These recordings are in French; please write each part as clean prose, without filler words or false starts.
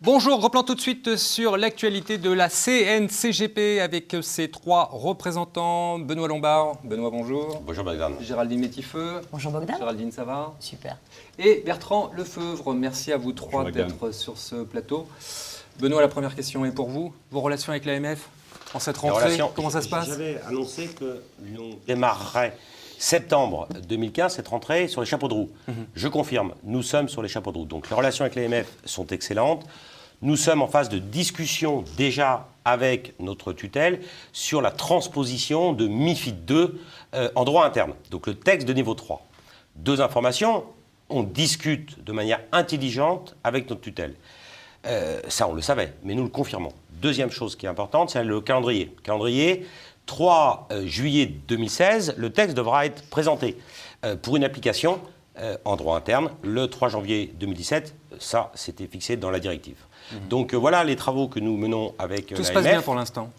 Bonjour, replan tout de suite sur l'actualité de la CNCGP avec ses trois représentants. Benoît Lombard. Benoît, bonjour. Bonjour Bogdan. Géraldine Métifeux. Bonjour Bogdan. Géraldine, ça va? Super. Et Bertrand Lefeuvre. Merci à vous trois d'être sur ce plateau. Benoît, la première question est pour vous. Vos relations avec l'AMF en cette rentrée, comment ça se passe? J'avais annoncé que nous démarrerait septembre 2015, cette rentrée, sur les chapeaux de roue. Je confirme, nous sommes sur les chapeaux de roue. Donc les relations avec l'AMF sont excellentes. Nous sommes en phase de discussion déjà avec notre tutelle sur la transposition de MiFID II en droit interne. Donc le texte de niveau 3. Deux informations, on discute de manière intelligente avec notre tutelle. Ça, on le savait, mais nous le confirmons. Deuxième chose qui est importante, c'est le calendrier. Calendrier, 3 juillet 2016, le texte devra être présenté pour une application en droit interne le 3 janvier 2017. Ça, c'était fixé dans la directive. Donc voilà les travaux que nous menons avec l'AMF. Tout se passe bien pour l'instant.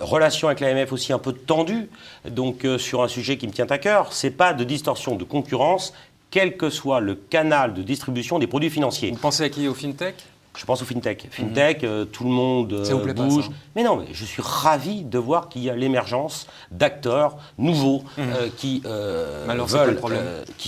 Relation avec l'AMF aussi un peu tendue, donc sur un sujet qui me tient à cœur, c'est pas de distorsion de concurrence, quel que soit le canal de distribution des produits financiers. Vous pensez à qui? Au FinTech? Je pense au FinTech. FinTech, tout le monde bouge. Mais non, mais je suis ravi de voir qu'il y a l'émergence d'acteurs nouveaux qui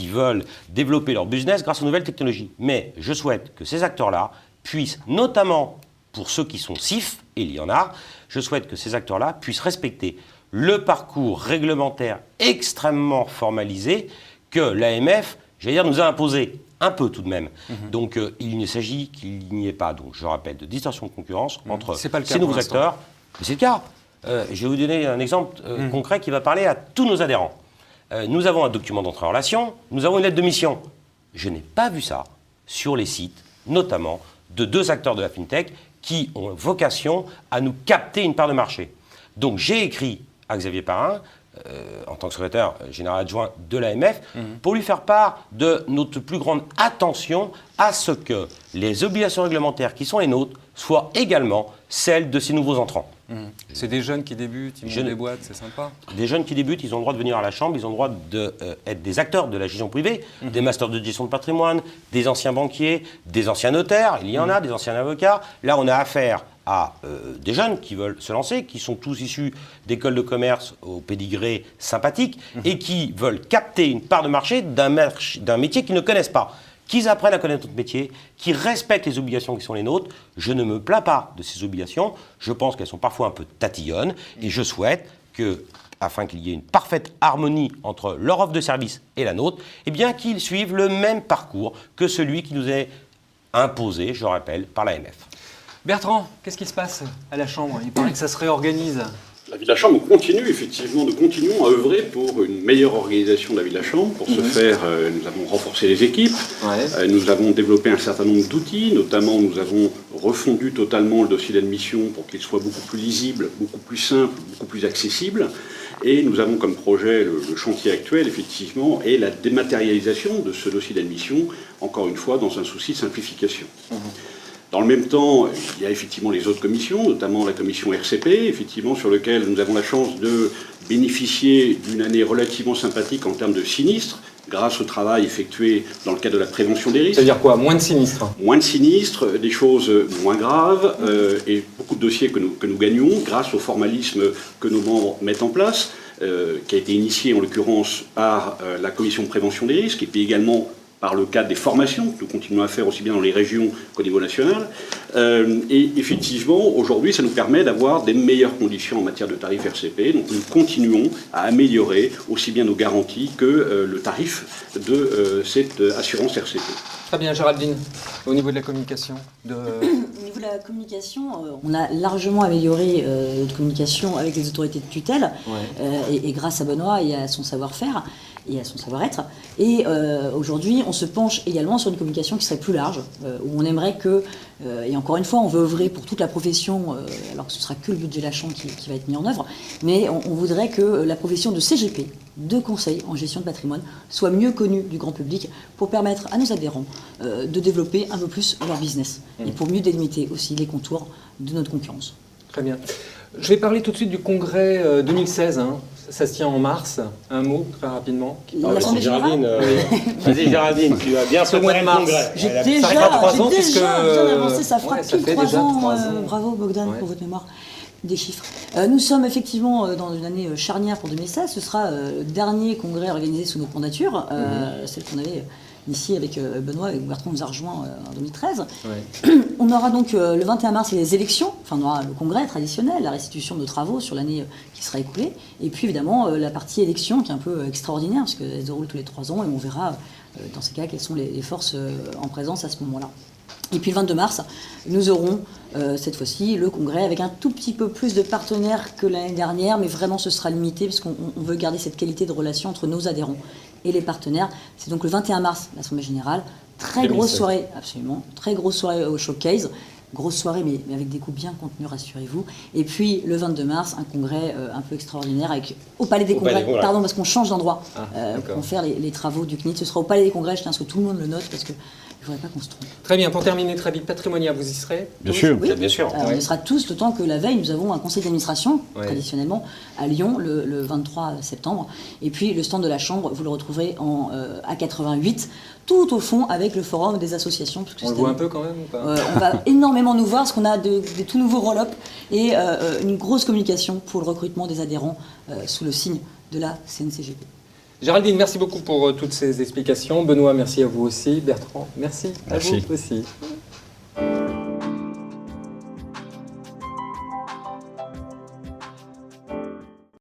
veulent développer leur business grâce aux nouvelles technologies. Mais je souhaite que ces acteurs-là puissent, notamment pour ceux qui sont CIF, et il y en a, je souhaite que ces acteurs-là puissent respecter le parcours réglementaire extrêmement formalisé que l'AMF, j'allais dire, nous a imposé. Un peu tout de même. Donc il ne s'agit qu'il n'y ait pas, donc je rappelle, de distorsion de concurrence entre ces nouveaux acteurs. Mais c'est le cas. Je vais vous donner un exemple concret qui va parler à tous nos adhérents. Nous avons un document d'entrée en relation, nous avons une lettre de mission. Je n'ai pas vu ça sur les sites, notamment de deux acteurs de la FinTech qui ont vocation à nous capter une part de marché. Donc j'ai écrit à Xavier Parrain, en tant que secrétaire général adjoint de l'AMF, pour lui faire part de notre plus grande attention à ce que les obligations réglementaires qui sont les nôtres soient également celles de ces nouveaux entrants. C'est des jeunes qui débutent, ils montent des boîtes, c'est sympa. Des jeunes qui débutent, ils ont le droit de venir à la Chambre, ils ont le droit d'être des acteurs de la gestion privée, des masters de gestion de patrimoine, des anciens banquiers, des anciens notaires, il y en a, des anciens avocats. Là, on a affaire à des jeunes qui veulent se lancer, qui sont tous issus d'écoles de commerce au pédigré sympathique et qui veulent capter une part de marché d'un métier qu'ils ne connaissent pas. Qu'ils apprennent à connaître notre métier, qu'ils respectent les obligations qui sont les nôtres. Je ne me plains pas de ces obligations. Je pense qu'elles sont parfois un peu tatillonnes et je souhaite que, afin qu'il y ait une parfaite harmonie entre leur offre de service et la nôtre, eh bien qu'ils suivent le même parcours que celui qui nous est imposé, je rappelle, par l'AMF. Bertrand, qu'est-ce qui se passe à la Chambre? Il paraît que ça se réorganise. La Vie de la Chambre continue, effectivement, nous continuons à œuvrer pour une meilleure organisation de la Vie de la Chambre. Pour ce faire, nous avons renforcé les équipes, nous avons développé un certain nombre d'outils, notamment nous avons refondu totalement le dossier d'admission pour qu'il soit beaucoup plus lisible, beaucoup plus simple, beaucoup plus accessible. Et nous avons comme projet, le chantier actuel, effectivement, et la dématérialisation de ce dossier d'admission, encore une fois, dans un souci de simplification. Dans le même temps, il y a effectivement les autres commissions, notamment la commission RCP, effectivement, sur laquelle nous avons la chance de bénéficier d'une année relativement sympathique en termes de sinistres, grâce au travail effectué dans le cadre de la prévention des risques. C'est-à-dire quoi? Moins de sinistres? Moins de sinistres, des choses moins graves, et beaucoup de dossiers que nous gagnons grâce au formalisme que nos membres mettent en place, qui a été initié en l'occurrence par la commission de prévention des risques, et puis également par le cadre des formations que nous continuons à faire aussi bien dans les régions qu'au niveau national. Et effectivement, aujourd'hui, ça nous permet d'avoir des meilleures conditions en matière de tarifs RCP. Donc nous continuons à améliorer aussi bien nos garanties que le tarif de cette assurance RCP. Très bien, Géraldine. Au niveau de la communication Au niveau de la communication, on a largement amélioré notre communication avec les autorités de tutelle, et grâce à Benoît et à son savoir-faire et à son savoir-être. Et aujourd'hui, on se penche également sur une communication qui serait plus large, où on aimerait que, et encore une fois, on veut œuvrer pour toute la profession, alors que ce sera que le budget de la Chambre qui va être mis en œuvre, mais on voudrait que la profession de CGP, de conseil en gestion de patrimoine, soit mieux connue du grand public pour permettre à nos adhérents de développer un peu plus leur business et pour mieux délimiter aussi les contours de notre concurrence. Très bien. Je vais parler tout de suite du congrès 2016. Ça se tient en mars. Un mot, très rapidement. L'Assemblée générale. Vas-y Géraldine, tu vas bien Ce mois de préparer le mars. congrès. J'ai Elle a- déjà, fera 3 ans, j'ai puisque, déjà bien avancé, ça fera ouais, ça pile fait 3 déjà ans. 3 ans. Bravo Bogdan Ouais. pour votre mémoire des chiffres. Nous sommes effectivement dans une année charnière pour 2016. Ce sera le dernier congrès organisé sous notre mandature, celle qu'on avait initiée avec Benoît et Bertrand nous a rejoint en 2013. Ouais. On aura donc le 21 mars les élections, enfin on aura le congrès traditionnel, la restitution de nos travaux sur l'année qui sera écoulée, et puis évidemment la partie élection qui est un peu extraordinaire parce qu'elle se déroule tous les 3 ans et on verra dans ces cas quelles sont les forces en présence à ce moment-là. Et puis le 22 mars, nous aurons cette fois-ci le congrès avec un tout petit peu plus de partenaires que l'année dernière, mais vraiment ce sera limité parce qu'on veut garder cette qualité de relation entre nos adhérents et les partenaires. C'est donc le 21 mars, l'Assemblée Générale. Très 2016. grosse soirée, absolument. Très grosse soirée au showcase. Grosse soirée, mais avec des coups bien contenus, rassurez-vous. Et puis le 22 mars, un congrès un peu extraordinaire avec au Palais des Congrès. Pardon, parce qu'on change d'endroit pour faire les travaux du CNIT. Ce sera au Palais des Congrès. Je tiens à ce que tout le monde le note parce que je ne voudrais pas qu'on se trompe. Très bien, pour terminer très vite, Patrimonia, vous y serez? Bien sûr. Oui, Bien sûr. On y sera tous, d'autant que la veille, nous avons un conseil d'administration, traditionnellement, à Lyon, le 23 septembre. Et puis, le stand de la Chambre, vous le retrouverez en A88, tout au fond, avec le forum des associations. Parce que On le voit un peu quand même ou pas? on va énormément nous voir, parce qu'on a des tout nouveaux roll-up et une grosse communication pour le recrutement des adhérents sous le signe de la CNCGP. Géraldine, merci beaucoup pour toutes ces explications. Benoît, merci à vous aussi. Bertrand, merci à vous aussi.